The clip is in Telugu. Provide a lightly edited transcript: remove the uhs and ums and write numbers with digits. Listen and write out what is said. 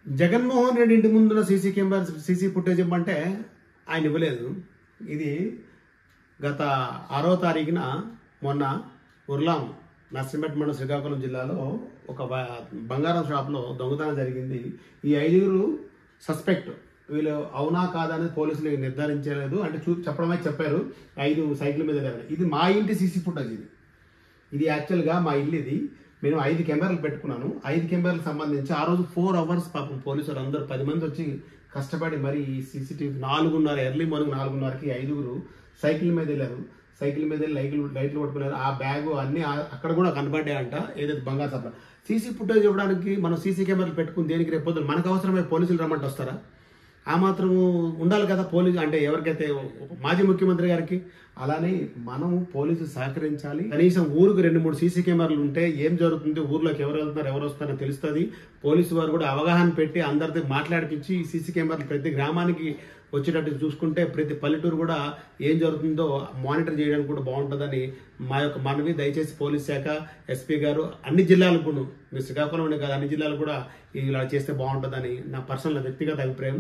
జగన్మోహన్ రెడ్డి ఇంటి ముందున్న సీసీ ఫుటేజ్ ఇవ్వమంటే ఆయన ఇవ్వలేదు. ఇది గత 6వ తారీఖున మొన్న ఉర్లాం నర్సింపేట మండలం శ్రీకాకుళం జిల్లాలో ఒక బంగారం షాప్లో దొంగతనం జరిగింది. ఈ 5గురు సస్పెక్ట్, వీళ్ళు అవునా కాదా అనేది పోలీసులు నిర్ధారించలేదు. అంటే చెప్పడమే చెప్పారు 5 సైకిల్ మీద. ఇది మా ఇంటి సీసీ ఫుటేజ్. ఇది యాక్చువల్గా మా ఇల్లు. ఇది మేము 5 కెమెరాలు పెట్టుకున్నాను. 5 కెమెరాలకు సంబంధించి ఆ రోజు 4 అవర్స్ పాపం పోలీసులు అందరూ 10 మంది వచ్చి కష్టపడి మరి ఈ సీసీటీవీ 4:30 ఎర్లీ మార్నింగ్ 4:30కి 5గురు సైకిల్ మీద వెళ్ళారు. సైకిల్ మీద లైట్లు పట్టుకున్నారు. ఆ బ్యాగు అన్ని అక్కడ కూడా కనబడ్డాయంట. ఏదైతే బంగారు సప్ల సీసీ ఫుటేజ్ ఇవ్వడానికి మనం సీసీ కెమెరాలు పెట్టుకుని దేనికి రేపు మనకు అవసరమే పోలీసులు రమ్మంటే వస్తారా? ఆ మాత్రం ఉండాలి కదా పోలీసు అంటే. ఎవరికైతే మాజీ ముఖ్యమంత్రి గారికి అలానే మనము పోలీసు సహకరించాలి. కనీసం ఊరికి 2-3 సీసీ కెమెరాలు ఉంటే ఏం జరుగుతుంది, ఊర్లోకి ఎవరు వెళ్తున్నారు ఎవరు వస్తారో తెలుస్తుంది. పోలీసు వారు కూడా అవగాహన పెట్టి అందరితో మాట్లాడిపించి ఈ సీసీ కెమెరాలు ప్రతి గ్రామానికి వచ్చేటట్టు చూసుకుంటే ప్రతి పల్లెటూరు కూడా ఏం జరుగుతుందో మానిటర్ చేయడానికి కూడా బాగుంటుందని మా యొక్క మనవి. దయచేసి పోలీస్ శాఖ, ఎస్పీ గారు అన్ని జిల్లాలకు మీరు శ్రీకాకుళం కాదు అన్ని జిల్లాలు కూడా ఇలా చేస్తే బాగుంటుందని నా పర్సనల్ వ్యక్తిగత అభిప్రాయం.